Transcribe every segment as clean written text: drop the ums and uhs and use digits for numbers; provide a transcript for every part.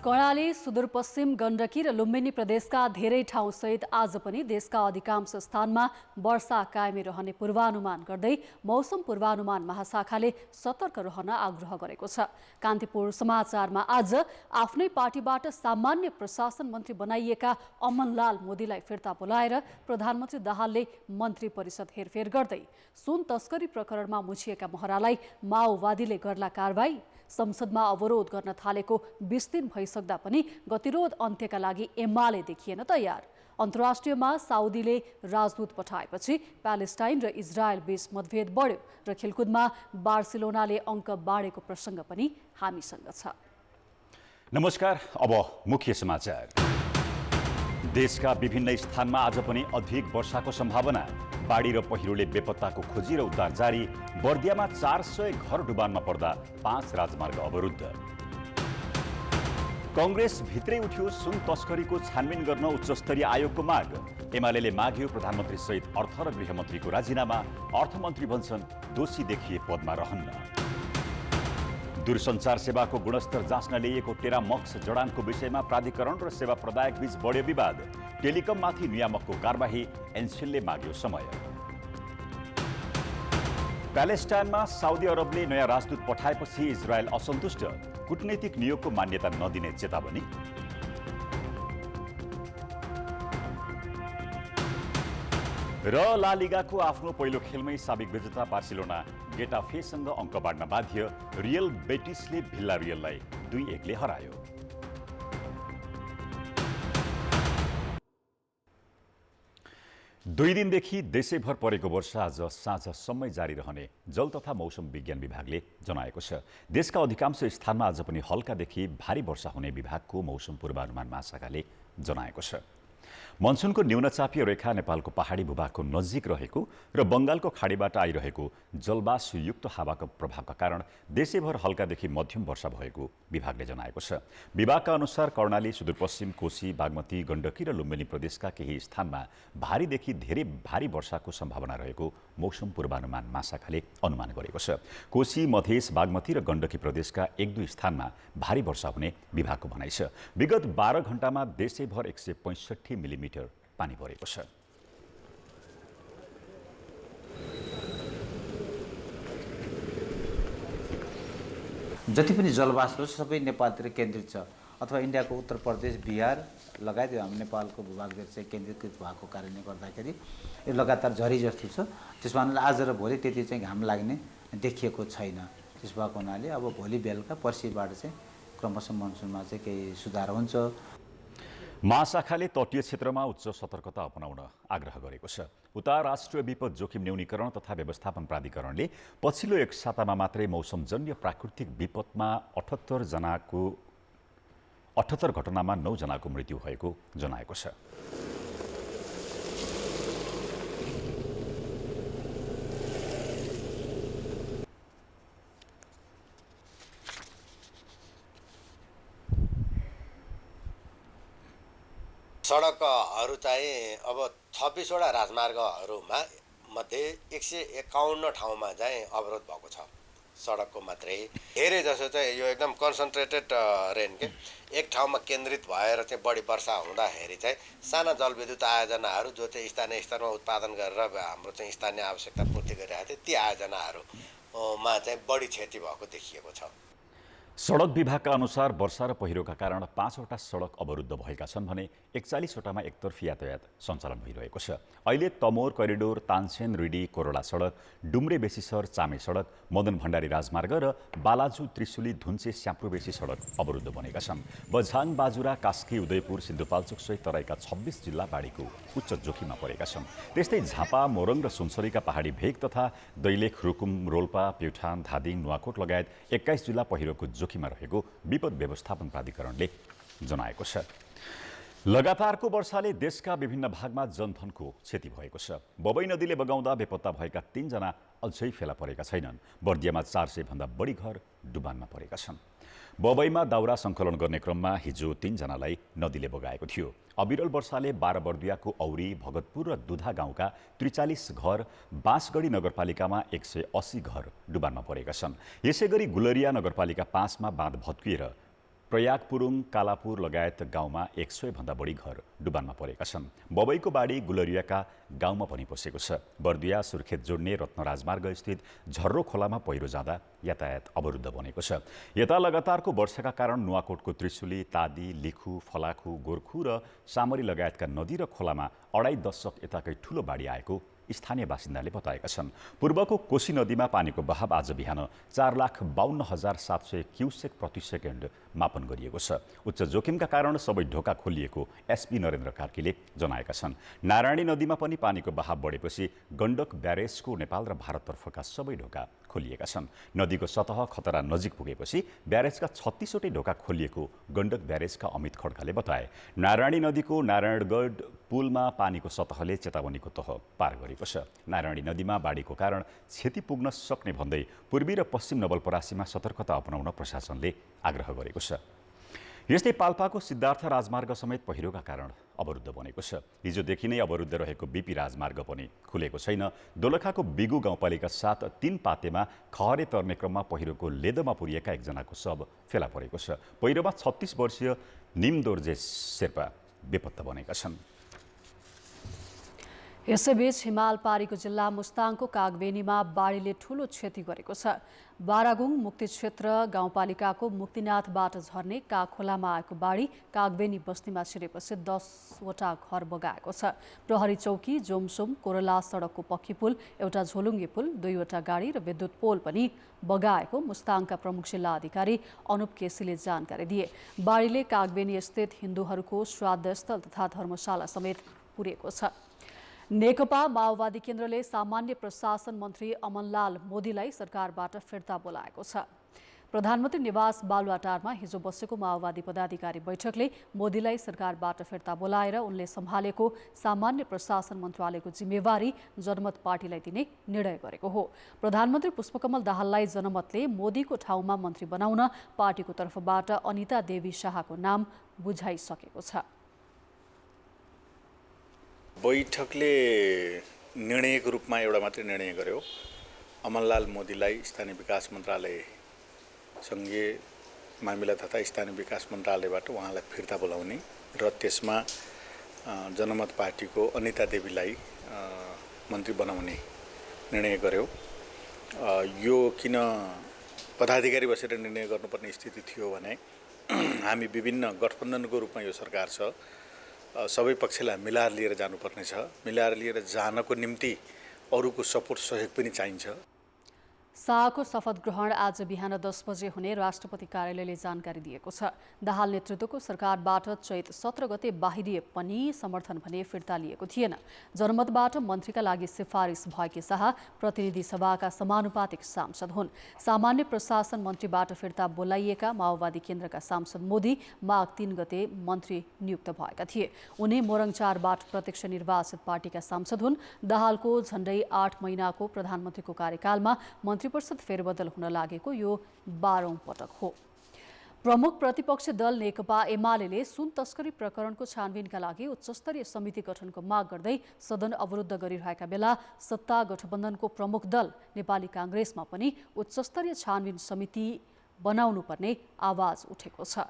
कर्णाली, सुदूरपश्चिम गण्डकी र लुम्बिनी प्रदेशका धेरै ठाउँसहित आज पनि देशका अधिकांश स्थानमा वर्षा कायमै रहने पूर्वानुमान गर्दै मौसम पूर्वानुमान महाशाखाले सतर्क रहन आग्रह गरेको छ। कान्तिपुर समाचारमा आज आफ्नै पार्टीबाट सामान्य प्रशासन मन्त्री बनाइएका अमनलाल मोदीलाई फिर्ता बोलाएर प्रधानमन्त्री दाहालले मन्त्री परिषद हेरफेर गर्दै सुन तस्करी प्रकरणमा मुछिएका महरालाई माओवादीले गर्ला कारबाही, संसदमा अवरोध गर्न थालेको 20 दिन भइसक्दा पनि गतिरोध अन्त्यका लागि एमाले देखिएन तयार। अन्तर्राष्ट्रियमा साउदीले राजदूत पठाएपछि प्यालेस्टाइन र इजरायल बीच मतभेद बढ्यो र खेलकुदमा बार्सिलोनाले अङ्क बाँडेको प्रसङ्ग पनि हामीसँग छ। नमस्कार, अब मुख्य समाचार। देशका विभिन्न स्थानमा आज पनि अधिक वर्षाको सम्भावना। बाढी र पहिरोले बेपत्ताको खोजी र उद्धार जारी। बर्दियामा 400 घर डुबानमा पर्दा 5 राजमार्ग अवरुद्ध। कांग्रेस भित्रै उठ्यो सुन तस्करीको छानबिन गर्न उच्चस्तरीय आयोगको माग। एमाले माग्यो प्रधानमन्त्री सहित अर्थ र गृहमन्त्रीको राजीनामा। अर्थमन्त्री भन्छन् दोषी देखिए पदमा रहन्न। दूरसञ्चार सेवाको गुणस्तर जाँच्न ल्याइएको टेरामक्स जडानको विषयमा प्राधिकरण र सेवा प्रदायक बीच बढ्यो विवाद। टेलिकममाथि नियामकको कारबाही, एनसिएलले माग्यो समय। प्यालेस्टाइनमा साउदी अरबले नयाँ राजदूत पठाएपछि इजरायल असन्तुष्ट। कूटनैतिक नियोगको मान्यता नदिने चेतावनी। र ला लिगाको आफ्नो पहिलो खेलमै साबिक विजेता बार्सिलोना गेटाफेसँग अङ्क बाँड्न बाध्य। रियल बेटिसले भिल्लारियललाई 2-1 ले हरायो। दुई दिनदेखि देशैभर परेको वर्षा आज साँझसम्मै जारी रहने जल तथा मौसम विज्ञान विभागले जनाएको छ। देशका अधिकांश स्थानमा आज पनि हल्कादेखि भारी वर्षा हुने विभागको मौसम पूर्वानुमान महाशाखाले जनाएको छ। मनसुनको न्यूनचापीय रेखा नेपालको पहाडी भूभागको नजिक रहेको र बंगालको खाडीबाट आइरहेको जलवायुयुक्त हावाको प्रभावका कारण देशैभर हल्कादेखि मध्यम वर्षा भएको विभागले जनाएको छ। विभागका अनुसार कर्णाली, सुदूरपश्चिम, कोशी, बागमती, गण्डकी र लुम्बिनी प्रदेशका केही स्थानमा भारीदेखि धेरै भारी वर्षाको सम्भावना रहेको मौसम पूर्वानुमान महाशाखाले अनुमान गरेको छ। कोशी, मधेस, बागमती र गण्डकी प्रदेशका 1-2 स्थानमा भारी वर्षा हुने विभागको भनाइ छ। विगत 12 घण्टामा देशैभर 165 मिलिमिटर पानी परेको छ। जति पनि जलवाष्प सबै नेपालतिर केन्द्रित छ अथवा इन्डियाको उत्तर प्रदेश, बिहार लगायत हाम्रो नेपालको भूभागतिर चाहिँ केन्द्रीकृत भएको कारणले गर्दाखेरि यो लगातार झरी जस्तो छ। त्यसमा आज र भोलि त्यति चाहिँ घाम लाग्ने देखिएको छैन। त्यस भएको हुनाले अब भोलि बेलुका पर्सिबाट चाहिँ क्रमशः मनसुनमा चाहिँ केही सुधार हुन्छ। महाशाखाले तटीय क्षेत्रमा उच्च सतर्कता अपनाउन आग्रह गरेको छ। उता राष्ट्रिय विपद जोखिम न्यूनीकरण तथा व्यवस्थापन प्राधिकरणले पछिल्लो एक सातामा मात्रै मौसमजन्य प्राकृतिक विपदमा 78 घटनामा 9 जनाको मृत्यु भएको जनाएको छ। सडकहरू चाहिँ अब 26 वटा राजमार्गहरूमा मध्ये 151 ठाउँमा चाहिँ अवरोध भएको छ। सडकको मात्रै धेरै जसो चाहिँ यो एकदम कन्सन्ट्रेटेड रेन के एक ठाउँमा केन्द्रित भएर चाहिँ बढी वर्षा हुँदाखेरि चाहिँ साना जलविद्युत आयोजनाहरू जो चाहिँ स्थानीय स्तरमा उत्पादन गरेर हाम्रो चाहिँ स्थानीय आवश्यकता पूर्ति गरिरहेको थियो ती आयोजनाहरूमा चाहिँ बढी क्षति भएको देखिएको छ। सडक विभागका अनुसार वर्षा र पहिरोका कारण 5 वटा सडक अवरुद्ध भएका छन् भने 41 वटामा एकतर्फी यातायात सञ्चालन भइरहेको छ। अहिले तमोर करिडोर, तानसेन रिडी कोरोला सडक, डुम्रे बेसीसर चामे सडक, मदन भण्डारी राजमार्ग र बालाजु त्रिशुली धुन्चे स्याप्रुबेसी सडक अवरुद्ध बनेका छन्। बझाङ, बाजुरा, कास्की, उदयपुर, सिन्धुपाल्चोक सहित तराईका 26 जिल्ला बाढीको उच्च जोखिममा परेका छन्। त्यस्तै झापा, मोरङ र सुनसरीका पहाडी भेग तथा दैलेख, रुकुम, रोल्पा, प्युठान, धादिङ, नुवाकोट लगायत 21 जिल्ला पहिरोको जोखिममा रहेको विपद व्यवस्थापन प्राधिकरणले जनाएको छ। लगातारको वर्षाले देशका विभिन्न भागमा जनधनको क्षति भएको छ। बबई नदीले बगाउँदा बेपत्ता भएका 3 जना अझै फेला परेका छैनन्। बर्दियामा 400 भन्दा बढी घर डुबानमा परेका छन्। बबईमा दाउरा सङ्कलन गर्ने क्रममा हिजो 3 जनालाई नदीले बगाएको थियो। अविरल वर्षाले 12 बर्दियाको औरी, भगतपुर र दुधा गाउँका 43 घर, बाँसगढी नगरपालिकामा 180 घर डुबानमा परेका छन्। यसैगरी गुलरिया नगरपालिका 5 मा बाँध भत्किएर प्रयागपुरुङ कालापुर लगायत गाउँमा 100 भन्दा बढी घर डुबानमा परेका छन्। बबईको बाढी गुलरियाका गाउँमा पनि पसेको छ। बर्दिया सुर्खेत जोड्ने रत्न राजमार्ग स्थित झर्रो खोलामा पहिरो जाँदा यातायात अवरुद्ध बनेको छ। यता लगातारको वर्षाका कारण नुवाकोटको त्रिशुली, तादी, लिखु, फलाखु, गोर्खु र सामरी लगायतका नदी र खोलामा 2.5 दशक यताकै ठूलो बाढी आएको स्थानीय बासिन्दाले बताएका छन्। पूर्वको कोशी नदीमा पानीको बहाव आज बिहान 4,52,700 क्युसेक प्रति सेकेन्ड मापन गरिएको छ। उच्च जोखिमका कारण सबै ढोका खोलिएको एसपी नरेन्द्र कार्कीले जनाएका छन्। नारायणी नदीमा पनि पानीको बहाव बढेपछि गण्डक ब्यारेजको नेपाल र भारततर्फका सबै ढोका खोलिएका छन्। नदीको सतह खतरा नजिक पुगेपछि ब्यारेजका 36वटै ढोका खोलिएको गण्डक ब्यारेजका अमित खड्काले बताए। नारायणी नदीको नारायणगढ पुलमा पानीको सतहले चेतावनीको तह पार गरेको छ। नारायणी नदीमा बाढीको कारण क्षति पुग्न सक्ने भन्दै पूर्वी र पश्चिम नवलपरासीमा सतर्कता अपनाउन प्रशासनले आग्रह गरेको छ। यस्तै पाल्पाको सिद्धार्थ राजमार्ग समेत पहिरोका कारण अवरुद्ध बनेको छ। हिजोदेखि नै अवरुद्ध रहेको बीपी राजमार्ग पनि खुलेको छैन। दोलखाको बिगु गाउँपालिका 7 3 पातेमा खहरे तर्ने क्रममा पहिरोको लेदमा पुरिएका एकजनाको शव फेला परेको छ। पहिरोमा 36 वर्षीय निमदोर्जे शेर्पा बेपत्ता बनेका छन्। यसैबीच हिमालपारीको जिल्ला मुस्ताङको कागबेनीमा बाढीले ठूलो क्षति गरेको छ। बारागुङ मुक्ति क्षेत्र गाउँपालिकाको मुक्तिनाथबाट झर्ने कागखोलामा आएको बाढी कागबेनी बस्तीमा छिरेपछि 10वटा घर बगाएको छ। प्रहरी चौकी, जोमसोम, कोरला सडकको पक्की पुल, एउटा झोलुङ्गे पुल, 2वटा गाडी र विद्युत पोल पनि बगाएको मुस्ताङका प्रमुख जिल्ला अधिकारी अनुप केसीले जानकारी दिए। बाढीले कागबेनी स्थित हिन्दूहरूको श्राद्ध स्थल तथा धर्मशाला समेत पुरेको छ। नेकपा माओवादी केन्द्रले सामान्य प्रशासन मन्त्री अमनलाल मोदीलाई सरकारबाट फिर्ता बोलाएको छ। प्रधानमन्त्री निवास बालुवाटारमा हिजो बसेको माओवादी पदाधिकारी बैठकले मोदीलाई सरकारबाट फिर्ता बोलाएर उनले सम्हालेको सामान्य प्रशासन मन्त्रालयको जिम्मेवारी जनमत पार्टीलाई दिने निर्णय गरेको हो। प्रधानमन्त्री पुष्पकमल दाहाललाई जनमतले मोदीको ठाउँमा मन्त्री बनाउन पार्टीको तर्फबाट अनिता देवी शाहको नाम बुझाइसकेको छ। बैठकले निर्णयको रूपमा एउटा मात्रै निर्णय गर्यो। अमनलाल मोदीलाई स्थानीय विकास मन्त्रालय, सङ्घीय मामिला तथा स्थानीय विकास मन्त्रालयबाट उहाँलाई फिर्ता बोलाउने र त्यसमा जनमत पार्टीको अनिता देवीलाई मन्त्री बनाउने निर्णय गर्यो। यो किन पदाधिकारी बसेर निर्णय गर्नुपर्ने स्थिति थियो भने हामी विभिन्न गठबन्धनको रूपमा यो सरकार छ, सबै पक्षलाई मिलाएर लिएर जानुपर्ने छ। मिलाएर लिएर जानको निम्ति अरूको सपोर्ट सहयोग पनि चाहिन्छ। शाहको शपथ ग्रहण आज बिहान 10 बजे हुने राष्ट्रपति कार्यालयले जानकारी दिएको छ। दाहाल नेतृत्वको सरकारबाट चैत 17 गते बाहिरिए पनि समर्थन भने फिर्ता लिएको थिएन। जनमतबाट मन्त्रीका लागि सिफारिस भएकी शाह प्रतिनिधि सभाका समानुपातिक सांसद हुन्। सामान्य प्रशासन मन्त्रीबाट फिर्ता बोलाइएका माओवादी केन्द्रका सांसद मोदी माघ 3 गते मन्त्री नियुक्त भएका थिए। उनी मोरङचारबाट प्रत्यक्ष निर्वाचित पार्टीका सांसद हुन्। दाहालको झण्डै 8 महिनाको प्रधानमन्त्रीको कार्यकालमा मन्त्री परिषद फेरबदल हुन लागेको यो 12औं पटक हो। प्रमुख प्रतिपक्षी दल नेकपा एमाले सुन तस्करी प्रकरणको छानबिनका लागि उच्चस्तरीय समिति गठनको माग गर्दै सदन अवरुद्ध गरिरहेका बेला सत्ता गठबन्धनको प्रमुख दल नेपाली काङ्ग्रेसमा पनि उच्चस्तरीय छानबिन समिति बनाउनुपर्ने आवाज उठेको छ।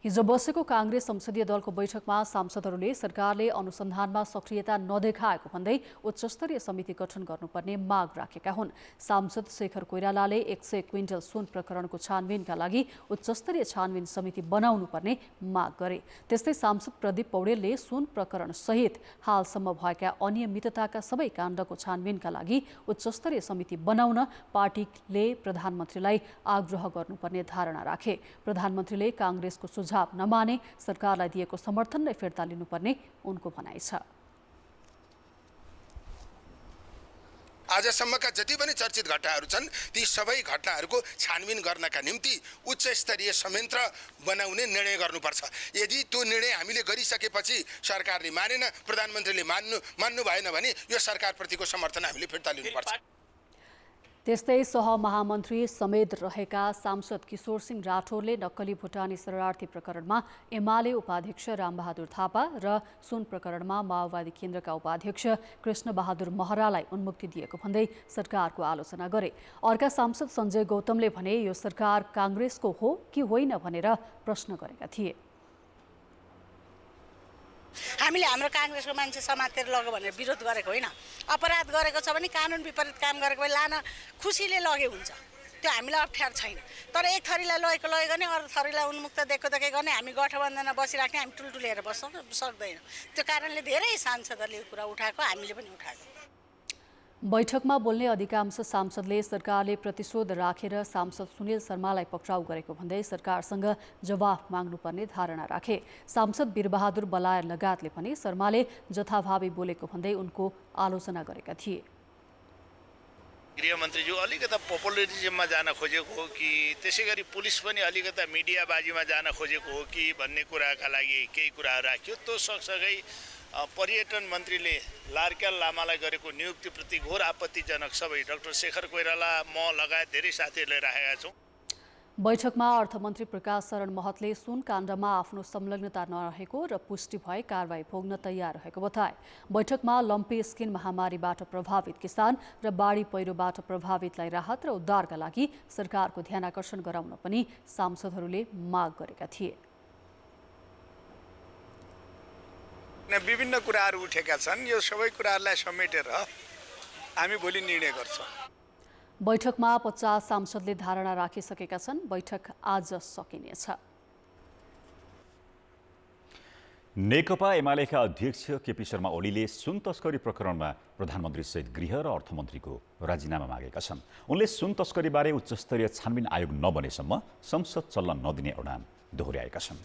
हिजो बसेको काङ्ग्रेस संसदीय दलको बैठकमा सांसदहरूले सरकारले अनुसन्धानमा सक्रियता नदेखाएको भन्दै उच्चस्तरीय समिति गठन गर्नुपर्ने माग राखेका हुन्। सांसद शेखर कोइरालाले 100 क्विन्टल सुन प्रकरणको छानबिनका लागि उच्चस्तरीय छानबिन समिति बनाउनुपर्ने माग गरे। त्यस्तै सांसद प्रदीप पौडेलले सुन प्रकरण सहित हालसम्म भएका अनियमितताका सबै काण्डको छानबिनका लागि उच्चस्तरीय समिति बनाउन पार्टीले प्रधानमन्त्रीलाई आग्रह गर्नुपर्ने धारणा राखे। प्रधानमन्त्रीले काङ्ग्रेसको सुझाव नमाने सरकारलाई दिएको समर्थन नै फिर्ता लिनुपर्ने उनको भनाइ छ। आजसम्मका जति पनि चर्चित घटनाहरू छन् ती सबै घटनाहरूको छानबिन गर्नका निम्ति उच्च स्तरीय संयन्त्र बनाउने निर्णय गर्नुपर्छ। यदि त्यो निर्णय हामीले गरिसकेपछि सरकारले मानेन, प्रधानमन्त्रीले मान्नु भएन भने यो सरकारप्रतिको समर्थन हामीले फिर्ता लिनुपर्छ। त्यस्तै सहमहामन्त्री समेत रहेका सांसद किशोर सिंह राठौरले नक्कली भुटानी शरणार्थी प्रकरणमा एमाले उपाध्यक्ष रामबहादुर थापा र सुन प्रकरणमा माओवादी केन्द्रका उपाध्यक्ष कृष्णबहादुर महरालाई उन्मुक्ति दिएको भन्दै सरकारको आलोचना गरे। अर्का सांसद सञ्जय गौतमले भने यो सरकार काङ्ग्रेसको हो कि होइन भनेर प्रश्न गरेका थिए। हामीले हाम्रो काङ्ग्रेसको मान्छे समातेर लग्यो भनेर विरोध गरेको होइन। अपराध गरेको छ भने कानुन विपरीत काम गरेको भए लान खुसीले लगे हुन्छ, त्यो हामीलाई अप्ठ्यारो छैन। तर एक थरीलाई लगेको लग्यो भने अरू थरीलाई उन्मुक्त देखेको गर्ने हामी गठबन्धनमा बसिराख्ने, हामी टुलटुलेर बस्न सक्दैन। त्यो कारणले धेरै सांसदहरूले यो कुरा उठाएको, हामीले पनि उठाएको। बैठकमा बोल्ने अधिकांश सांसदले सरकारले प्रतिशोध राखेर सांसद सुनिल शर्मालाई पक्राउ गरेको भन्दै सरकारसँग जवाफ माग्नुपर्ने धारणा राखे। सांसद वीरबहादुर बलायर लगायतले पनि शर्माले जथाभावी बोलेको भन्दै उनको आलोचना गरेका थिए। गृहमन्त्रीज्यू अलिकता पपुलरिजममा जान खोजेको हो कि त्यसै गरी पुलिस पनि अलिकता मिडियाबाजीमा जान खोजेको हो कि भन्ने कुराका लागि केही कुराहरू राख्यो। त्यो सँगसँगै पर्यटन मन्त्रीले लार्क्याल लामालाई गरेको नियुक्तिप्रति घोर आपत्तिजनक सबै डाक्टर शेखर कोइराला म लगायत धेरै साथीहरूले राखेका छौँ। बैठकमा अर्थमन्त्री प्रकाश शरण महतले सुन काण्डमा आफ्नो संलग्नता नरहेको र पुष्टि भए कारबाही भोग्न तयार रहेको बताए। बैठकमा लम्पी स्किन महामारीबाट प्रभावित किसान र बाढी पहिरोबाट प्रभावितलाई राहत र उद्धारका लागि सरकारको ध्यानाकर्षण गराउन पनि सांसदहरूले माग गरेका थिए। विभिन्न कुराहरू उठेका छन्, यो सबै कुराहरूलाई समेटेर हामी भोलि निर्णय गर्छौँ। बैठकमा 50 सांसदले धारणा राखिसकेका छन्। बैठक आज सकिनेछ। नेकपा एमालेका अध्यक्ष केपी शर्मा ओलीले सुन तस्करी प्रकरणमा प्रधानमन्त्रीसहित गृह र अर्थमन्त्रीको राजीनामा मागेका छन्। उनले सुन तस्करीबारे उच्चस्तरीय छानबिन आयोग नबनेसम्म संसद चल्न नदिने अडान दोहोर्याएका छन्।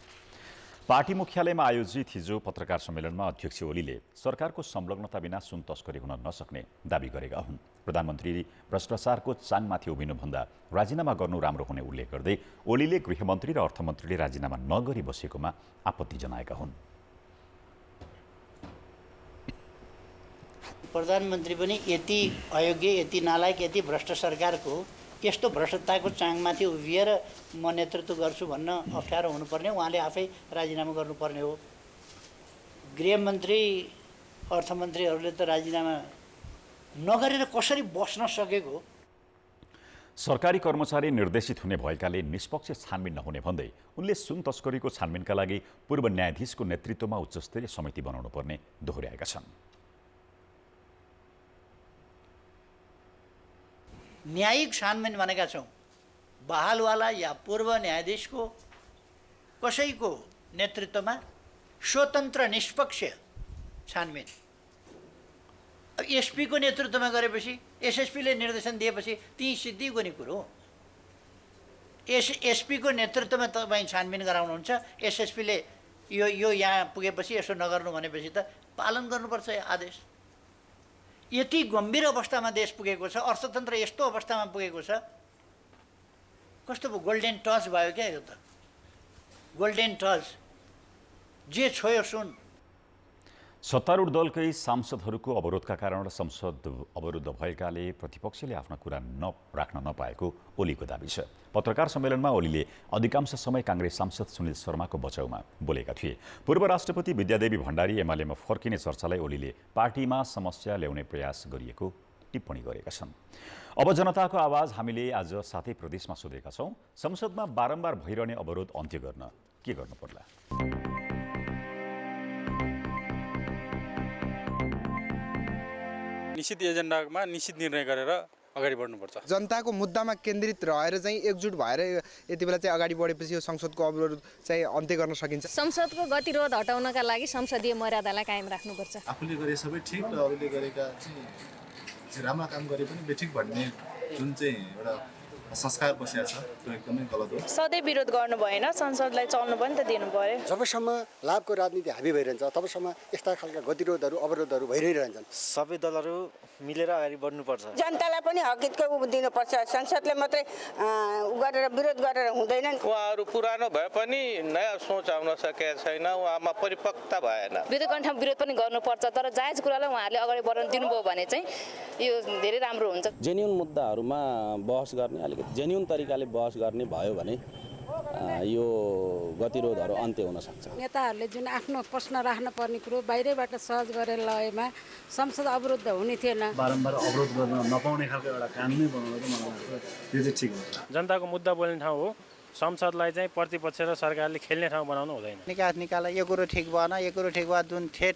पार्टी मुख्यालयमा आयोजित हिजो पत्रकार सम्मेलनमा अध्यक्ष ओलीले सरकारको संलग्नता बिना सुन तस्करी हुन नसक्ने दावी गरेका हुन्। प्रधानमन्त्री भ्रष्टाचारको चाङमाथि उभिनुभन्दा राजीनामा गर्नु राम्रो हुने उल्लेख गर्दै ओलीले गृहमन्त्री र अर्थमन्त्रीले राजीनामा नगरी बसेकोमा आपत्ति जनाएका हुन्। प्रधानमन्त्री पनि यति अयोग्य, यति नालायक, यति भ्रष्ट सरकारको यस्तो भ्रष्टताको चाङमाथि उभिएर म नेतृत्व गर्छु भन्न अप्ठ्यारो हुनुपर्ने, उहाँले आफै राजीनामा गर्नुपर्ने हो। गृहमन्त्री अर्थमन्त्रीहरूले त राजीनामा नगरेर कसरी बस्न सकेको? सरकारी कर्मचारी निर्देशित हुने भएकाले निष्पक्ष छानबिन नहुने भन्दै उनले सुन तस्करीको छानबिनका लागि पूर्व न्यायाधीशको नेतृत्वमा उच्चस्तरीय समिति बनाउनु पर्ने दोहोर्याएका छन्। न्यायिक छानबिन भनेका छौँ, बहालवाला या पूर्व न्यायाधीशको कसैको नेतृत्वमा स्वतन्त्र निष्पक्ष छानबिन। अब एसपीको नेतृत्वमा गरेपछि, एसएसपीले निर्देशन दिएपछि ती सिद्धिको नि कुरो हो। एसपीको नेतृत्वमा तपाईँ छानबिन गराउनुहुन्छ, एसएसपीले यो यहाँ पुगेपछि यसो नगर्नु भनेपछि त पालन गर्नुपर्छ आदेश। यति गम्भीर अवस्थामा देश पुगेको छ, अर्थतन्त्र यस्तो अवस्थामा पुगेको छ, कस्तो गोल्डेन टच भयो क्या यो त। गोल्डेन टच जे छोयो सुन। सत्तारूढ दलकै सांसदहरूको अवरोधका कारण संसद अवरुद्ध भएकाले प्रतिपक्षले आफ्ना कुरा राख्न नपाएको ओलीको दाबी छ। पत्रकार सम्मेलनमा ओलीले अधिकांश समय काङ्ग्रेस सांसद सुनिल शर्माको बचाउमा बोलेका थिए। पूर्व राष्ट्रपति विद्यादेवी भण्डारी एमालेमा फर्किने चर्चालाई ओलीले पार्टीमा समस्या ल्याउने प्रयास गरिएको टिप्पणी गरेका छन्। अब जनताको आवाज हामीले आज 7 प्रदेशमा सोधेका छौँ। संसदमा बारम्बार भइरहने अवरोध अन्त्य गर्न के गर्नु पर्ला? निश्चित एजेन्डामा निश्चित निर्णय गरेर अगाडि बढ्नुपर्छ। जनताको मुद्दामा केन्द्रित रहेर चाहिँ एकजुट भएर यति बेला चाहिँ अगाडि बढेपछि यो संसदको अवरोध चाहिँ अन्त्य गर्न सकिन्छ। संसदको गतिरोध हटाउनका लागि संसदीय मर्यादालाई कायम राख्नुपर्छ। आफूले गरे सबै ठिक र अरूले गरेका चाहिँ राम्रा काम गरे पनि बेठिक भन्ने जुन चाहिँ एउटा संस्कार बसेको छ त्यो एकदमै गलत हो। सधैँ विरोध गर्नु भएन, संसदलाई चल्नु पनि त दिनु पर्यो। जबसम्म लाभको राजनीति हाबी भइरहन्छ तबसम्म यस्ता खालका गतिरोधहरू अवरोधहरू भइरहन्छन्। सबै दलहरू मिलेर अगाडि बढ्नुपर्छ। जनतालाई पनि हकितको दिनुपर्छ। संसदले मात्रै गरेर विरोध गरेर हुँदैन। उहाँहरू पुरानो भए पनि नयाँ सोच आउन सकेको छैन, उहाँमा परिपक्वता भएन। विरोधकण्ठमा विरोध पनि गर्नुपर्छ, तर जायज कुरालाई उहाँहरूले अगाडि बढाउन दिनुभयो भने चाहिँ यो धेरै राम्रो हुन्छ। जेन्युन मुद्दाहरूमा बहस गर्ने, अलिकति जेन्युन तरिकाले बहस गर्ने भयो भने यो गतिरोधहरू अन्त्य हुन सक्छ। नेताहरूले जुन आफ्नो प्रश्न राख्न पर्ने कुरो बाहिरैबाट सहज गरेर लगेमा संसद अवरुद्ध हुने थिएन। बारम्बार अवरोध गर्न नपाउने खालको एउटा कानुनै बनाउनु चाहिँ मलाई लाग्छ यो चाहिँ ठिक हुन्छ। जनताको मुद्दा बोल्ने ठाउँ हो, संसदलाई चाहिँ प्रतिपक्ष र सरकारले खेल्ने ठाउँ बनाउनु हुँदैन। निकाला यो कुरो ठिक भएन, यो कुरो ठिक भयो, जुन ठेट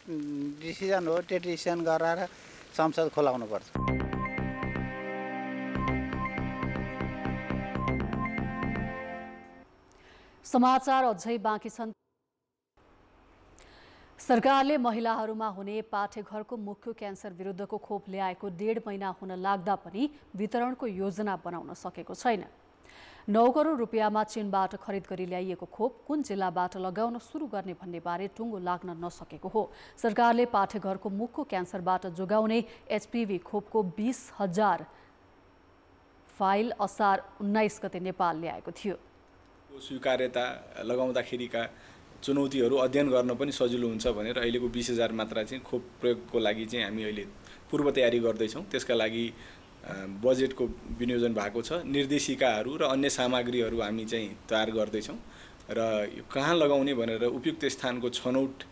डिसिजन हो त्यो डिसिजन गराएर संसद खोलाउनु पर्छ। समाचार अझै बाँकी छन्। सरकारले महिलाहरूमा हुने पाठेघरको मुख्य क्यान्सर विरुद्धको खोप ल्याएको 1.5 महिना हुन लाग्दा पनि वितरणको योजना बनाउन सकेको छैन। 9 करोड रुपियाँमा चीनबाट खरिद गरी ल्याइएको खोप कुन जिल्लाबाट लगाउन सुरु गर्ने भन्ने बारे टुङ्गो लाग्न नसकेको हो। सरकारले पाठेघरको मुखको क्यान्सरबाट जोगाउने HPV खोपको 20,000 फाइल असार 19 गते नेपाल ल्याएको थियो। स्वीकार्यता लगाउँदाखेरिका चुनौतीहरू अध्ययन गर्न पनि सजिलो हुन्छ भनेर अहिलेको 20,000 मात्रा चाहिँ खोप प्रयोगको लागि चाहिँ हामी अहिले पूर्व तयारी गर्दैछौँ। त्यसका लागि बजेटको विनियोजन भएको छ। निर्देशिकाहरू र अन्य सामग्रीहरू हामी चाहिँ तयार गर्दैछौँ र कहाँ लगाउने भनेर उपयुक्त स्थानको छनौट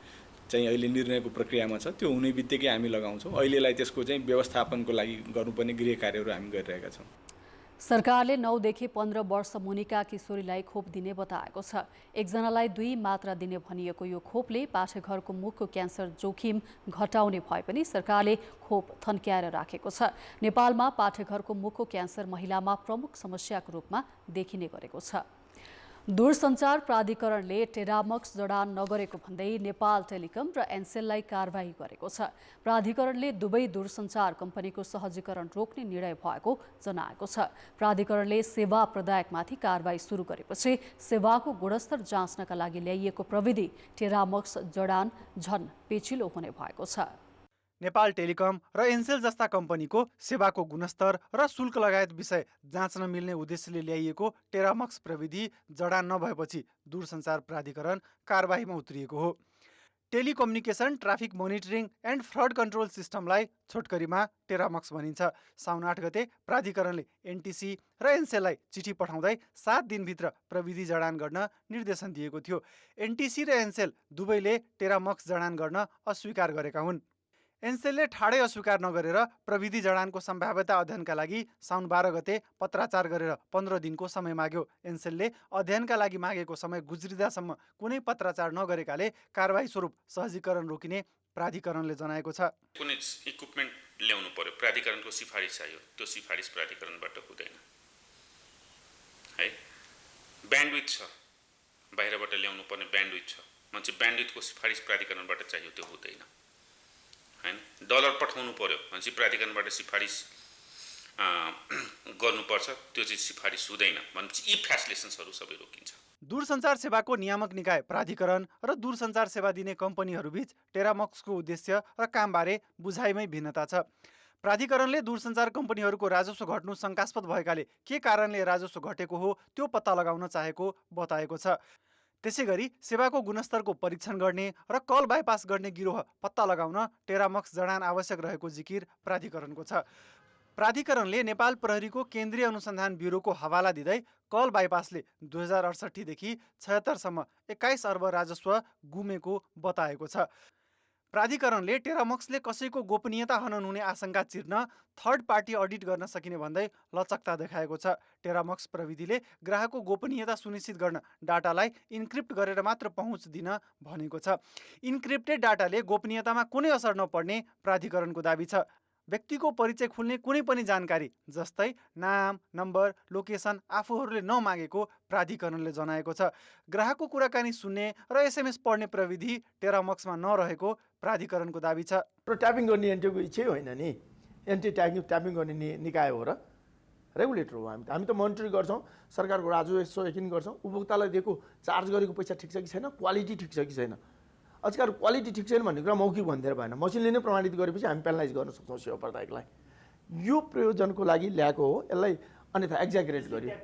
चाहिँ अहिले निर्णयको प्रक्रियामा छ। त्यो हुने बित्तिकै हामी लगाउँछौँ। अहिलेलाई त्यसको चाहिँ व्यवस्थापनको लागि गर्नुपर्ने गृह कार्यहरू हामी गरिरहेका छौँ। सरकारले 9 देखि 15 वर्ष मुनिका किशोरीलाई खोप दिने बताएको छ। एकजनालाई 2 मात्रा दिने भनिएको यो खोपले पाठेघरको मुखको क्यान्सर जोखिम घटाउने भए पनि सरकारले खोप थन्क्याएर राखेको छ। नेपालमा पाठेघरको मुखको क्यान्सर महिलामा प्रमुख समस्याको रूपमा देखिने गरेको छ। दूरसञ्चार प्राधिकरणले टेरामक्स जडान नगरेको भन्दै नेपाल टेलिकम र एनसेललाई कारबाही गरेको छ। प्राधिकरणले दुवै दूरसञ्चार कम्पनीको सहजीकरण रोक्ने निर्णय भएको जनाएको छ। प्राधिकरणले सेवा प्रदायकमाथि कारबाही सुरु गरेपछि सेवाको गुणस्तर जाँच्नका लागि ल्याइएको प्रविधि टेरामक्स जडान झन पेचिलो हुने भएको छ। नेपाल टेलिकम र एनसेल जस्ता कम्पनीको सेवाको गुणस्तर र शुल्क लगायत विषय जाँच्न मिल्ने उद्देश्यले ल्याइएको टेरामक्स प्रविधि जडान नभएपछि दूरसञ्चार प्राधिकरण कारबाहीमा उत्रिएको हो। Telecommunication traffic monitoring and fraud control सिस्टमलाई छोटकरीमा टेरामक्स भनिन्छ। साउन 8 गते प्राधिकरणले एनटिसी र एनसेललाई चिठी पठाउँदै 7 दिनभित्र प्रविधि जडान गर्न निर्देशन दिएको थियो। एनटिसी र एनसेल दुवैले टेरामक्स जडान गर्न अस्वीकार गरेका हुन्। एनसेलले ठाडै अस्वीकार नगरेर प्रविधि जडानको सम्भाव्यता अध्ययनका लागि साउन 12 गते पत्राचार गरेर 15 दिनको समय माग्यो। एनसेलले अध्ययनका लागि मागेको समय गुज्रिदासम्म कुनै पत्राचार नगरेकाले कारबाही स्वरूप सहजीकरण रोकिने प्राधिकरणले जनाएको छ। कुनै इक्विपमेन्ट ल्याउनु पर्यो, प्राधिकरणको सिफारिस चाहियो, त्यो सिफारिस प्राधिकरणबाट हुँदैन है। ब्यान्डविथ छ, बाहिरबाट ल्याउनु पर्ने ब्यान्डविथ छ, मान्छे ब्यान्डविथको सिफारिस प्राधिकरणबाट चाहियो, त्यो हुँदैन हैन। डलर पठाउनु पर्यो भनेपछि प्राधिकरणबाट सिफारिस गर्नुपर्छ, त्यो चाहिँ सिफारिस हुँदैन भनेपछि यी फ्यासिलिटेसन्सहरू सबै रोकिन्छ। दूरसञ्चार सेवाको नियामक निकाय प्राधिकरण र दूरसञ्चार सेवा दिने कम्पनीहरूबीच टेरामक्सको उद्देश्य र कामबारे बुझाइमै भिन्नता छ। प्राधिकरणले दूरसञ्चार कम्पनीहरूको राजस्व घट्नु शङ्कास्पद भएकाले के कारणले राजस्व घटेको हो त्यो पत्ता लगाउन चाहेको बताएको छ। त्यसैगरी सेवाको गुणस्तरको परीक्षण गर्ने र कल बाइपास गर्ने गिरोह पत्ता लगाउन टेरामक्स जडान आवश्यक रहेको जिकिर प्राधिकरणको छ। प्राधिकरणले नेपाल प्रहरीको केन्द्रीय अनुसन्धान ब्युरोको हवाला दिँदै कल बाइपासले 2068 देखि 76 सम्म 21 अर्ब राजस्व गुमेको बताएको छ। प्राधिकरणले टेरामक्सले कसैको गोपनीयता हनन हुने आशंका चिर्न थर्ड पार्टी अडिट गर्न सकिने भन्दै लचकता देखाएको छ। टेरामक्स प्रविधिले ग्राहकको गोपनीयता सुनिश्चित गर्न डाटालाई इन्क्रिप्ट गरेर मात्र पहुँच दिन भनेको छ। इन्क्रिप्टेड डाटाले गोपनीयतामा कुनै असर नपर्ने प्राधिकरणको दाबी छ। व्यक्तिको परिचय खुल्ने कुनै पनि जानकारी जस्तै नाम, नम्बर, लोकेसन आफूहरूले नमागेको प्राधिकरणले जनाएको छ। ग्राहकको कुराकानी सुन्ने र एसएमएस पढ्ने प्रविधि टेरामक्समा नरहेको प्राधिकरणको दाबी छ। ट्यापिङ गर्ने एनटिओको इच्छै होइन नि, एन्टी ट्यापिङ गर्ने निकाय हो र रेगुलेटर हो हामी त मोनिटरिङ गर्छौँ, सरकारको राजस्व यकिन गर्छौँ, उपभोक्तालाई दिएको चार्ज गरेको पैसा ठिक छ कि छैन, क्वालिटी ठिक छ कि छैन। आजकल क्वालिटी ठिक छैन भन्ने कुरा मौखिक भनिदिएर भएन, मसिनले नै प्रमाणित गरेपछि हामी पेनलाइज गर्न सक्छौँ सेवा प्रदायकलाई। यो प्रयोजनको लागि ल्याएको हो, यसलाई अन्यथा एक्जागरेट गरियो।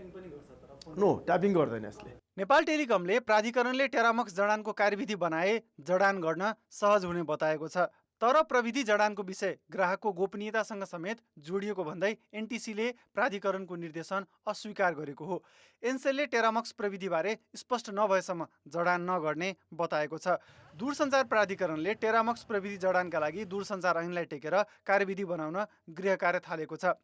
नो, ट्यापिङ गर्दैन यसले। नेपाल टेलिकमले प्राधिकरणले टेरामक्स जडानको कार्यविधि बनाए जडान गर्न सहज हुने बताएको छ। तर प्रविधि जडानको विषय ग्राहकको गोपनीयतासँग समेत जोडिएको भन्दै एनटिसीले प्राधिकरणको निर्देशन अस्वीकार गरेको हो। एनसेलले टेरामक्स प्रविधिबारे स्पष्ट नभएसम्म जडान नगर्ने बताएको छ। दूरसञ्चार प्राधिकरणले टेरामक्स प्रविधि जडानका लागि दूरसञ्चार ऐनलाई टेकेर कार्यविधि बनाउन गृह कार्य थालेको छ।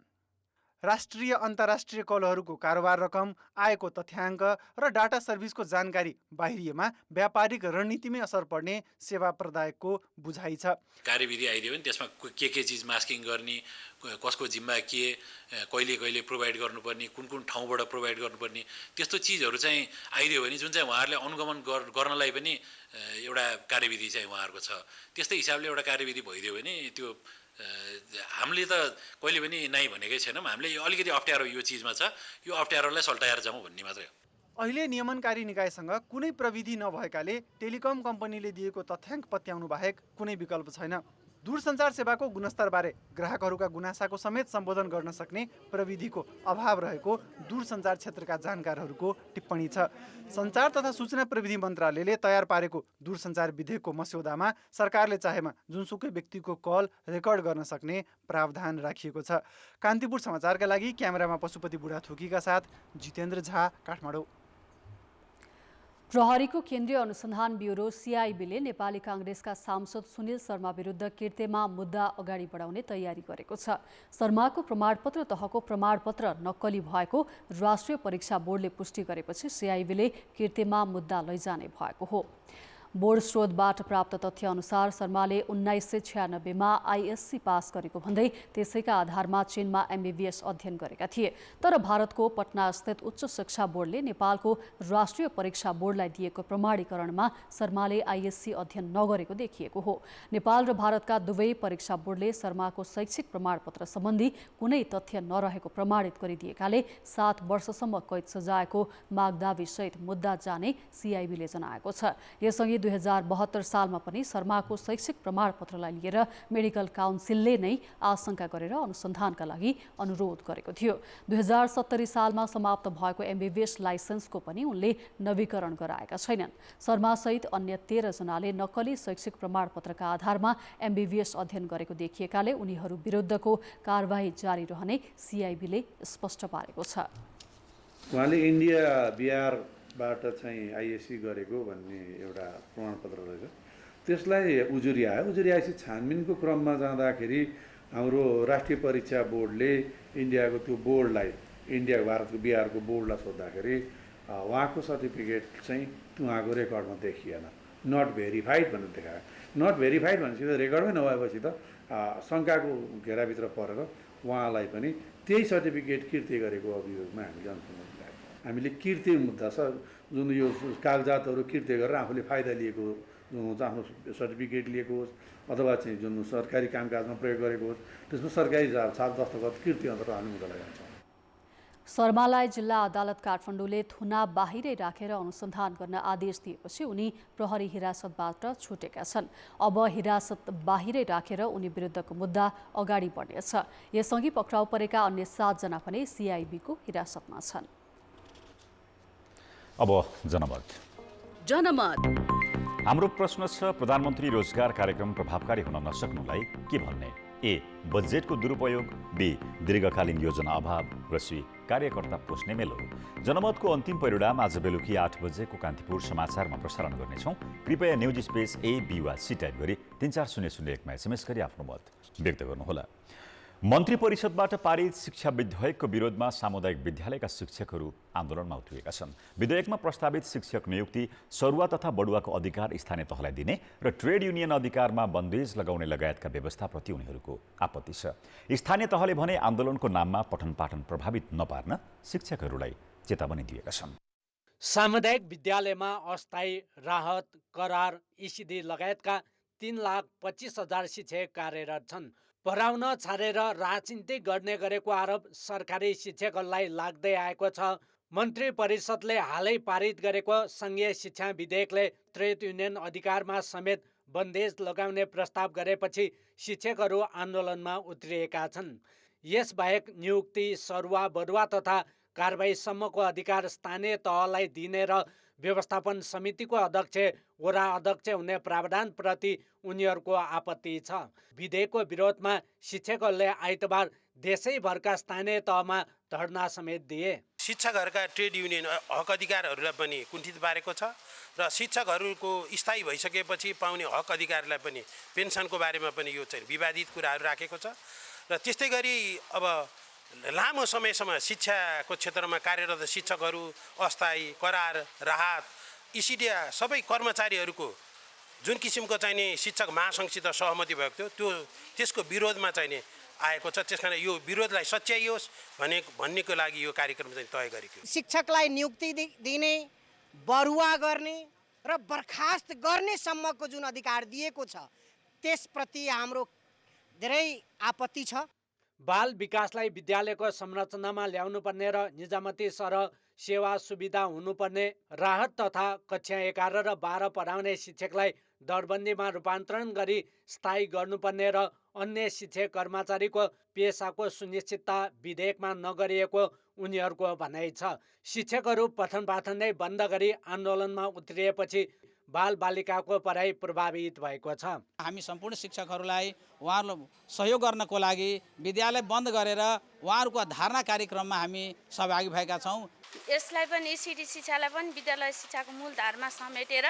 राष्ट्रिय अन्तर्राष्ट्रिय कलहरूको कारोबार रकम, आएको तथ्याङ्क र डाटा सर्भिसको जानकारी बाहिरिएमा व्यापारिक रणनीतिमै असर पर्ने सेवा प्रदायकको बुझाइ छ। कार्यविधि आइदियो भने त्यसमा के चिज मास्किङ गर्ने, कसको जिम्मा के, कहिले कहिले प्रोभाइड गर्नुपर्ने, कुन ठाउँबाट प्रोभाइड गर्नुपर्ने, त्यस्तो चिजहरू चाहिँ आइदियो भने जुन चाहिँ उहाँहरूले अनुगमन गर्नलाई पनि एउटा कार्यविधि चाहिँ उहाँहरूको छ। त्यस्तै हिसाबले एउटा कार्यविधि भइदियो भने त्यो हामीले त कहिले पनि नै भनेकै छैनौँ। हामीले अलिकति अप्ठ्यारो यो चिजमा छ, यो अप्ठ्यारोलाई सल्टाएर जाउँ भन्ने मात्रै हो। अहिले नियमनकारी निकायसँग कुनै प्रविधि नभएकाले टेलिकम कम्पनीले दिएको तथ्याङ्क पत्याउनु बाहेक कुनै विकल्प छैन। दूरसञ्चार सेवाको गुणस्तरबारे ग्राहकहरूका गुनासाको समेत सम्बोधन गर्न सक्ने प्रविधिको अभाव रहेको दूरसञ्चार क्षेत्रका जानकारहरूको टिप्पणी छ। सञ्चार तथा सूचना प्रविधि मन्त्रालयले तयार पारेको दूरसञ्चार विधेयकको मस्यौदामा सरकारले चाहेमा जुनसुकै व्यक्तिको कल रेकर्ड गर्न सक्ने प्रावधान राखिएको छ। कान्तिपुर समाचारका लागि क्यामेरामा पशुपति बुढाथोकीका साथ जितेन्द्र झा, काठमाडौँ। प्रहरीको केन्द्रीय अनुसन्धान ब्युरो सिआइबीले नेपाली काङ्ग्रेसका सांसद सुनिल शर्मा विरुद्ध कीर्तिमा मुद्दा अगाडि बढाउने तयारी गरेको छ। शर्माको प्रमाणपत्र तहको प्रमाणपत्र नक्कली भएको राष्ट्रिय परीक्षा बोर्डले पुष्टि गरेपछि सिआइबीले कीर्तिमा मुद्दा लैजाने भएको हो। बोर्ड स्रोतबाट प्राप्त तथ्य अनुसार शर्माले 1996मा आइएससी पास गरेको भन्दै त्यसैका आधारमा चीनमा एमबीबीएस अध्ययन गरेका थिए। तर भारतको पटनास्थित उच्च शिक्षा बोर्डले नेपालको राष्ट्रिय परीक्षा बोर्डलाई दिएको प्रमाणीकरणमा शर्माले आइएससी अध्ययन नगरेको देखिएको हो। नेपाल र भारतका दुवै परीक्षा बोर्डले शर्माको शैक्षिक प्रमाणपत्र सम्बन्धी कुनै तथ्य नरहेको प्रमाणित गरिदिएकाले 7 वर्षसम्म कैद सजायको मागदाबीसहित मुद्दा जाने सिआइबीले जनाएको छ। यसअघि 2072 सालमा पनि शर्माको शैक्षिक प्रमाणपत्रलाई लिएर मेडिकल काउन्सिलले नै आशंका गरेर अनुसन्धानका लागि अनुरोध गरेको थियो। 2070 सालमा समाप्त भएको एमबीबीएस लाइसेन्सको पनि उनले नवीकरण गराएका छैनन्। शर्मासहित अन्य 13 जनाले नक्कली शैक्षिक प्रमाणपत्रका आधारमा एमबीबीएस अध्ययन गरेको देखिएकाले उनीहरू विरुद्धको कारबाही जारी रहने सिआइबीले स्पष्ट पारेको छ। उहाँले इन्डिया बिहारबाट चाहिँ आइएससी गरेको भन्ने एउटा प्रमाणपत्र रहेछ, त्यसलाई उजुरी आयो। उजुरी आएपछि छानबिनको क्रममा जाँदाखेरि हाम्रो राष्ट्रिय परीक्षा बोर्डले इन्डियाको त्यो बोर्डलाई, इन्डिया भारतको बिहारको बोर्डलाई सोद्धाखेरि उहाँको सर्टिफिकेट चाहिँ उहाँको रेकर्डमा देखिएन, नट भेरिफाइड भनेर देखायो। नट भेरिफाइड भनेपछि त रेकर्डमै नभएपछि त शङ्काको घेराभित्र परेर उहाँलाई पनि त्यही सर्टिफिकेट किर्ती गरेको अभियोगमा हामीले अनुसन्धान गरायौँ। हामीले किर्ती मुद्दा छ, जुन यो कागजातहरू किर्ती गरेर आफूले फाइदा लिएको, जुन आफ्नो सर्टिफिकेट लिएको होस् अथवा चाहिँ जुन सरकारी कामकाजमा प्रयोग गरेको होस्, त्यसमा सरकारी छाप दस्तखत किर्ती अन्तर्गत हाल्ने मुद्दा लगाउँछौँ। शर्मालाई जिल्ला अदालत काठमाडौँले थुना बाहिरै राखेर अनुसन्धान गर्न आदेश दिएपछि उनी प्रहरी हिरासतबाट छुटेका छन्। अब हिरासत बाहिरै राखेर उनी विरुद्धको मुद्दा अगाडि बढ्नेछ। यसअघि पक्राउ परेका अन्य 7 जना पनि सिआइबीको हिरासतमा छन्। अब जनमत। हाम्रो प्रश्न छ, प्रधानमन्त्री रोजगार कार्यक्रम प्रभावकारी हुन नसक्नुलाई के भन्ने? ए, बजेटको दुरुपयोग, बी, दीर्घकालीन योजना अभाव, र सी, कार्यकर्ता पोस्ने मेलो। जनमतको अन्तिम परिणाम आज बेलुकी 8 बजेको कान्तिपुर समाचारमा प्रसारण गर्नेछौँ। कृपया न्युज स्पेस ए, बी वा सी टाइप गरी 34001मा एसएमएस गरी आफ्नो मत व्यक्त गर्नुहोला। मन्त्री परिषदबाट पारित शिक्षा विधेयकको विरोधमा सामुदायिक विद्यालयका शिक्षकहरू आन्दोलनमा उत्रिएका छन्। विधेयकमा प्रस्तावित शिक्षक नियुक्ति, सरुवा तथा बढुवाको अधिकार स्थानीय तहलाई दिने र ट्रेड युनियन अधिकारमा बन्देज लगाउने लगायतका व्यवस्थाप्रति उनीहरूको आपत्ति छ। स्थानीय तहले भने आन्दोलनको नाममा पठन पाठन प्रभावित नपार्न शिक्षकहरूलाई चेतावनी दिएका छन्। सामुदायिक विद्यालयमा अस्थायी राहत करार इसिडी लगायतका 3,25,000 शिक्षक कार्यरत छन्। पढाउन छाडेर राजनीति गर्ने गरेको आरोप सरकारी शिक्षकहरूलाई लाग्दै आएको छ। मन्त्री परिषदले हालै पारित गरेको सङ्घीय शिक्षा विधेयकले ट्रेड युनियन अधिकारमा समेत बन्देज लगाउने प्रस्ताव गरेपछि शिक्षकहरू आन्दोलनमा उत्रिएका छन्। यसबाहेक नियुक्ति, सरुवा, बरुवा तथा कारबाहीसम्मको अधिकार स्थानीय तहलाई दिने र व्यवस्थापन समितिको अध्यक्ष वडा अध्यक्ष हुने प्रावधानप्रति उनीहरूको आपत्ति छ। विधेयकको विरोधमा शिक्षकहरूले आइतबार देशैभरका स्थानीय तहमा धरना समेत दिए। शिक्षकहरूका ट्रेड युनियन हक अधिकारहरूलाई पनि कुण्ठित पारेको छ र शिक्षकहरूको स्थायी भइसकेपछि पाउने हक अधिकारलाई पनि पेन्सनको बारेमा पनि यो चाहिँ विवादित कुराहरू राखेको छ र त्यस्तै गरी अब लामो समयसम्म शिक्षाको क्षेत्रमा कार्यरत शिक्षकहरू, अस्थायी, करार, राहत, इसिडिया सबै कर्मचारीहरूको जुन किसिमको चाहिने शिक्षक महासङ्घसित सहमति भएको थियो त्यसको विरोधमा चाहिने आएको छ। त्यसकारण यो विरोधलाई सच्याइयोस् भन्नेको लागि यो कार्यक्रम चाहिँ तय गरेको। शिक्षकलाई नियुक्ति दिने, बरुवा गर्ने र बर्खास्त गर्ने सम्मको जुन अधिकार दिएको छ त्यसप्रति हाम्रो धेरै आपत्ति छ। बाल विकासलाई विद्यालयको संरचनामा ल्याउनुपर्ने र निजामती सरह सेवा सुविधा हुनुपर्ने, राहत तथा कक्षा 11 र 12 पढाउने शिक्षकलाई दरबन्दीमा रूपान्तरण गरी स्थायी गर्नुपर्ने र अन्य शिक्षक कर्मचारीको पेसाको सुनिश्चितता विधेयकमा नगरिएको उनीहरूको भनाइ छ। शिक्षकहरू पठन पाठन नै बन्द गरी आन्दोलनमा उत्रिएपछि बालबालिकाको पढाइ प्रभावित भएको छ। हामी सम्पूर्ण शिक्षकहरूलाई उहाँहरूलाई सहयोग गर्नको लागि विद्यालय बन्द गरेर उहाँहरूको धारणा कार्यक्रममा हामी सहभागी भएका छौँ। यसलाई पनि इसिडी शिक्षालाई पनि विद्यालय शिक्षाको मूलधारमा समेटेर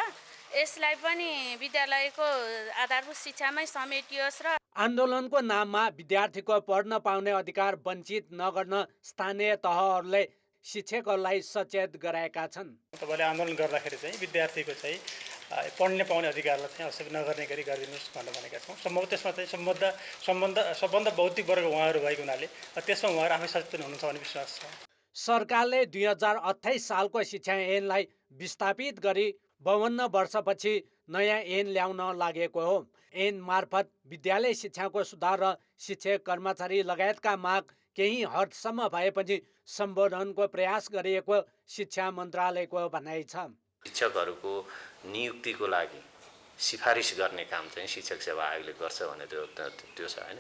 यसलाई पनि विद्यालयको आधारभूत शिक्षामै समेटियोस् र आन्दोलनको नाममा विद्यार्थीको पढ्न पाउने अधिकार वञ्चित नगर्न स्थानीय तहहरूले शिक्षकहरूलाई सचेत गराएका छन्। तपाईँले आन्दोलन गर्दाखेरि चाहिँ विद्यार्थीको चाहिँ पढ्ने पाउने अधिकारलाई चाहिँ असर नगर्ने गरी गरिदिनुहोस् भनेर भनेका छौँ। सम्भव त्यसमा चाहिँ सबभन्दा बौद्धिक वर्ग उहाँहरू भएको हुनाले त्यसमा उहाँहरू आफै सचेतन हुनुहुन्छ भन्ने विश्वास छ। सरकारले 2028 सालको शिक्षा ऐनलाई विस्थापित गरी 52 वर्षपछि नयाँ ऐन ल्याउन लागेको हो। ऐन मार्फत विद्यालय शिक्षाको सुधार र शिक्षक कर्मचारी लगायतका माग केही हदसम्म भए पनि सम्बोधनको प्रयास गरिएको शिक्षा मन्त्रालयको भनाइ छ। शिक्षकहरूको नियुक्तिको लागि सिफारिस गर्ने काम चाहिँ शिक्षक सेवा आयोगले गर्छ भने त्यो छ होइन।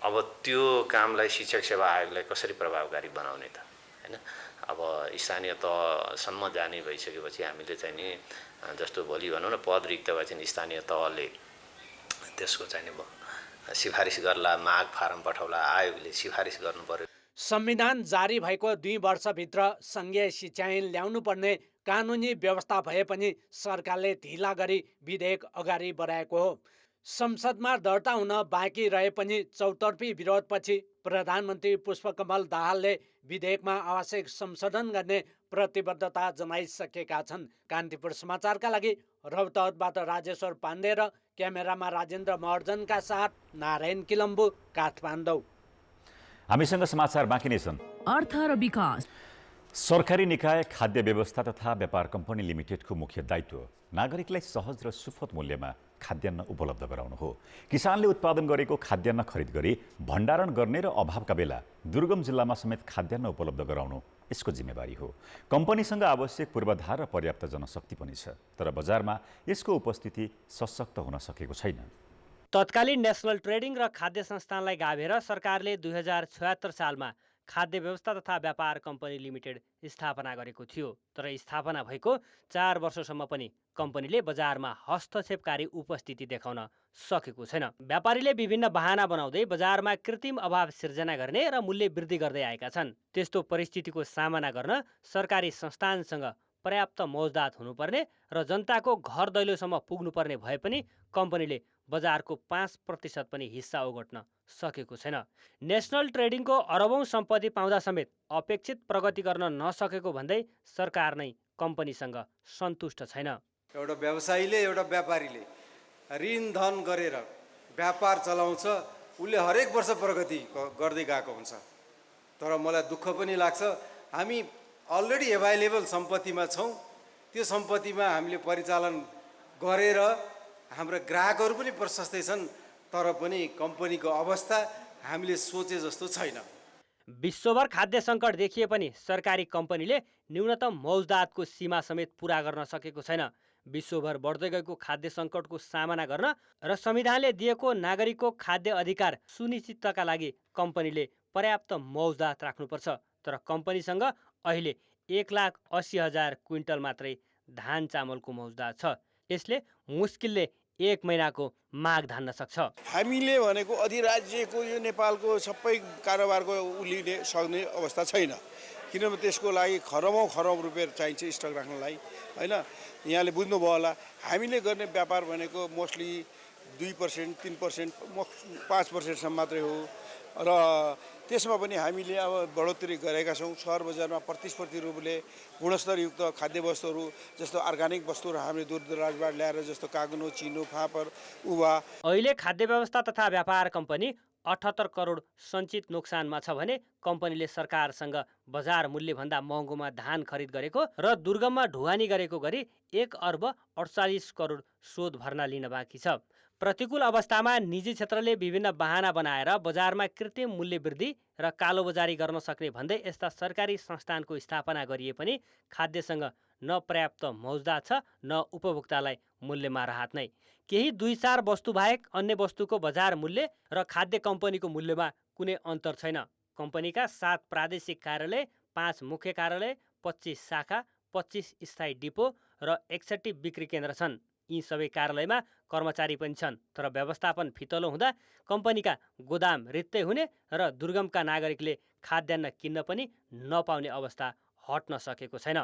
अब त्यो कामलाई शिक्षक सेवा आयोगलाई कसरी प्रभावकारी बनाउने त होइन। अब स्थानीय तहसम्म जाने भइसकेपछि हामीले चाहिँ नि जस्तो भोलि भनौँ न पद रिक्त भएपछि स्थानीय तहले त्यसको चाहिँ नि सिफारिस गर्ला, माग फारम पठाउला, आयोगले सिफारिस गर्नु पर्यो। संविधान जारी भएको 2 वर्षभित्र सङ्घीय शिक्षा ऐन ल्याउनुपर्ने कानुनी व्यवस्था भए पनि सरकारले ढिला गरी विधेयक अगाडि बढाएको हो। संसदमा दर्ता हुन बाँकी रहे पनि चौतर्फी विरोधपछि प्रधानमन्त्री पुष्पकमल दाहालले विधेयकमा आवश्यक संशोधन गर्ने प्रतिबद्धता जनाइसकेका छन्। कान्तिपुर समाचारका लागि रौतहटबाट राजेश्वर पाण्डे र क्यामेरामा राजेन्द्र महर्जनका साथ नारायण किलम्बु, काठमाडौँ। हामीसँग समाचार बाँकी नै छन्। अर्थ र विकास। सरकारी निकाय खाद्य व्यवस्था तथा व्यापार कम्पनी लिमिटेडको मुख्य दायित्व नागरिकलाई सहज र सुपथ मूल्यमा खाद्यान्न उपलब्ध गराउनु हो। किसानले उत्पादन गरेको खाद्यान्न खरिद गरी भण्डारण गर्ने र अभावका बेला दुर्गम जिल्लामा समेत खाद्यान्न उपलब्ध गराउनु यसको जिम्मेवारी हो। कम्पनीसँग आवश्यक पूर्वाधार र पर्याप्त जनशक्ति पनि छ, तर बजारमा यसको उपस्थिति सशक्त हुन सकेको छैन। तत्कालीन नेसनल ट्रेडिङ र खाद्य संस्थानलाई गाभेर सरकारले 2076 सालमा खाद्य व्यवस्था तथा व्यापार कम्पनी लिमिटेड स्थापना गरेको थियो। तर स्थापना भएको 4 वर्षसम्म पनि कम्पनीले बजारमा हस्तक्षेपकारी उपस्थिति देखाउन सकेको छैन। व्यापारीले विभिन्न बहाना बनाउँदै बजारमा कृत्रिम अभाव सिर्जना गर्ने र मूल्य वृद्धि गर्दै आएका छन्। त्यस्तो परिस्थितिको सामना गर्न सरकारी संस्थानसँग पर्याप्त मौजदात हुनुपर्ने र जनताको घर दैलोसम्म पुग्नुपर्ने भए पनि कम्पनीले बजारको 5% पनि हिस्सा ओगट्न सकेको छैन। नेसनल ट्रेडिङको अरबौं सम्पत्ति पाउँदा समेत अपेक्षित प्रगति गर्न नसकेको भन्दै सरकार नै कम्पनीसँग सन्तुष्ट छैन। एउटा व्यवसायीले एउटा व्यापारीले ऋण धन गरेर व्यापार चलाउँछ, उसले हरेक वर्ष प्रगति गर्दै गएको हुन्छ। तर मलाई दुःख पनि लाग्छ, हामी अलरेडी एभाइलेबल सम्पत्तिमा छौँ, त्यो सम्पत्तिमा हामीले परिचालन गरेर हाम्रा ग्राहकहरू पनि प्रशस्तै छन्, तर पनि कम्पनीको अवस्था हामीले सोचे जस्तो छैन। विश्वभर खाद्य सङ्कट देखिए पनि सरकारी कम्पनीले न्यूनतम मौजदातको सीमा समेत पुरा गर्न सकेको छैन। विश्वभर बढ्दै गएको खाद्य सङ्कटको सामना गर्न र संविधानले दिएको नागरिकको खाद्य अधिकार सुनिश्चितका लागि कम्पनीले पर्याप्त मौजदात राख्नुपर्छ। तर कम्पनीसँग अहिले 1,80,000 क्विन्टल मात्रै धान चामलको मौजदात छ। यसले मुस्किलले 1 महिनाको माग धान्न सक्छ। हामीले भनेको अधिराज्यको यो नेपालको सबै कारोबारको उलिने सक्ने अवस्था छैन, किनभने त्यसको लागि खरबौँ रुपियाँ चाहिन्छ स्टक राख्नलाई, होइन। यहाँले बुझ्नुभयो होला, हामीले गर्ने व्यापार भनेको मोस्टली 2%, 3%, 5%सम्म मात्रै हो र त्यसमा पनि हामीले अब बढोत्तरी गरेका छौँ। सहर बजारमा प्रतिस्पर्धी रूपले गुणस्तरयुक्त खाद्य वस्तुहरू जस्तो अर्ग्यानिक वस्तुहरू हामीले दूरदराजबाट ल्याएर जस्तो कागनो, चिनो, फापर, उवा। अहिले खाद्य व्यवस्था तथा व्यापार कम्पनी 78 करोड सञ्चित नोक्सानमा छ भने कम्पनीले सरकारसँग बजार मूल्यभन्दा महँगोमा धान खरिद गरेको र दुर्गममा ढुवानी गरेको गरी 1 अर्ब 48 करोड शोध भर्ना लिन बाँकी छ। प्रतिकूल अवस्थामा निजी क्षेत्रले विभिन्न बहाना बनाएर बजारमा कृत्रिम मूल्य वृद्धि र कालोबजारी गर्न सक्ने भन्दै यस्ता सरकारी संस्थानको स्थापना गरिए पनि खाद्यसँग न पर्याप्त मौजदात छ न उपभोक्तालाई मूल्यमा राहत नै। केही 2-4 वस्तु बाहेक अन्य वस्तुको बजार मूल्य र खाद्य कम्पनीको मूल्यमा कुनै अन्तर छैन। कम्पनीका 7 प्रादेशिक कार्यालय, 5 मुख्य कार्यालय, 25 शाखा, 25 स्थायी डिपो र 61 बिक्री केन्द्र छन्। यी सबै कार्यालयमा कर्मचारी पनि छन्, तर व्यवस्थापन फितलो हुँदा कम्पनीका गोदाम रित्तै हुने र दुर्गमका नागरिकले खाद्यान्न किन्न पनि नपाउने अवस्था हट्न सकेको छैन।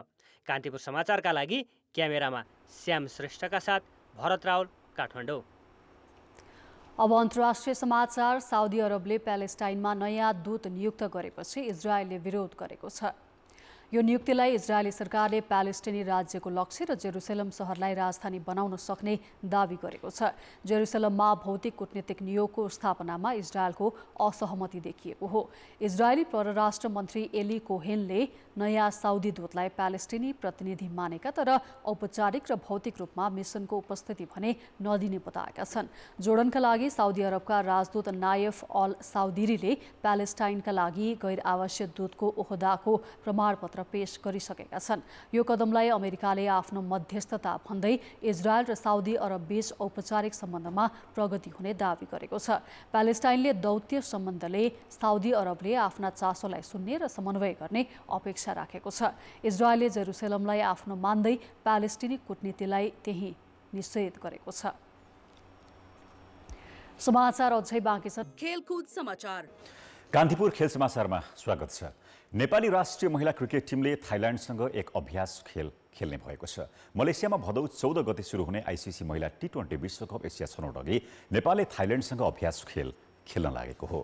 कान्तिपुर समाचारका लागि क्यामेरामा श्याम श्रेष्ठका साथ भरत रावल, काठमाडौँ। अब अन्तर्राष्ट्रिय समाचार। साउदी अरबले प्यालेस्टाइनमा नयाँ दूत नियुक्त गरेपछि इजरायलले विरोध गरेको छ। यो नियुक्तिलाई इजरायली सरकारले प्यालेस्टिनी राज्यको लक्ष्य र जेरुसलम सहरलाई राजधानी बनाउन सक्ने दावी गरेको छ। जेरुसलममा भौतिक कूटनीतिक नियोगको स्थापनामा इजरायलको असहमति देखिएको हो। इजरायली परराष्ट्र मन्त्री एली कोहेनले नयाँ साउदी दूतलाई प्यालेस्टिनी प्रतिनिधि मानेका तर औपचारिक र भौतिक रूपमा मिसनको उपस्थिति भने नदिने बताएका छन्। जोर्डनका लागि साउदी अरबका राजदूत नायफ अल साउदीरीले प्यालेस्टाइनका लागि गैर आवश्यक दूतको ओहदाको प्रमाणपत्र पेश गरिसकेका छन्। यो कदमलाई अमेरिकाले आफ्नो मध्यस्थता भन्दै इजरायल र साउदी अरब बीच औपचारिक सम्बन्धमा प्रगति हुने दावी गरेको छ। प्यालेस्टाइनले दौत्य सम्बन्धले साउदी अरबले आफ्ना चासोलाई सुन्ने र समन्वय गर्ने अपेक्षा राखेको छ। इजरायलले जेरुसलमलाई आफ्नो मान्दै प्यालेस्टिनी कूटनीतिलाई त्यही निषेध गरेको छ। समाचार अझै बाँकी छ। खेलकुद समाचार। कान्तिपुर खेल समाचारमा स्वागत छ। नेपाली राष्ट्रिय महिला क्रिकेट टिमले थाइल्यान्डसँग एक अभ्यास खेल खेल्ने भएको छ। मलेसियामा भदौ 14 गते सुरु हुने आइसिसी महिला T20 विश्वकप एसिया छनौट अघि नेपालले थाइल्यान्डसँग अभ्यास खेल खेल्न लागेको हो।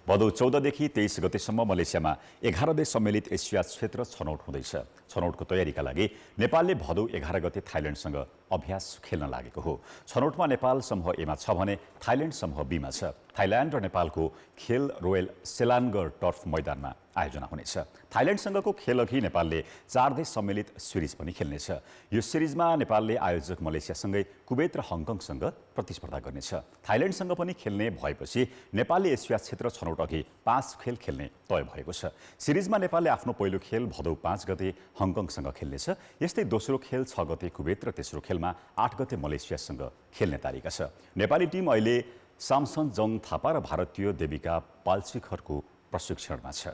भदौ 14 देखि 23 गतेसम्म मलेसियामा 11 देश सम्मिलित एसिया क्षेत्र छनौट हुँदैछ। छनौटको तयारीका लागि नेपालले भदौ 11 गते थाइल्यान्डसँग अभ्यास खेल्न लागेको हो। छनौटमा नेपाल समूह एमा छ भने थाइल्यान्ड समूह बीमा छ। थाइल्यान्ड र नेपालको खेल रोयल सेलान्गर टर्फ मैदानमा आयोजना हुनेछ। थाइल्यान्डसँगको खेलअघि नेपालले 4 देश सम्मिलित सिरिज पनि खेल्नेछ। यो सिरिजमा नेपालले आयोजक मलेसियासँगै कुवेत र हङकङसँग प्रतिस्पर्धा गर्नेछ। थाइल्यान्डसँग पनि खेल्ने भएपछि नेपालले एसिया क्षेत्र छनौट अघि 5 खेल खेल्ने तय भएको छ। सिरिजमा नेपालले आफ्नो पहिलो खेल भदौ 5 गते हङकङसँग खेल्नेछ। यस्तै दोस्रो खेल 6 गते कुवेत र तेस्रो खेलमा 8 गते मलेसियासँग खेल्ने तारिका छ। नेपाली टिम अहिले सामसन जङ थापा र भारतीय देविका पाल्सिखरको प्रशिक्षणमा छ।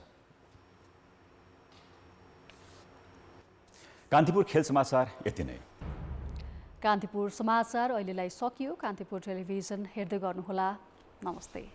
कान्तिपुर खेल समाचार यति नै। कान्तिपुर समाचार अहिलेलाई सकियो। कान्तिपुर टेलिभिजन हेर्दै गर्नुहोला। नमस्ते।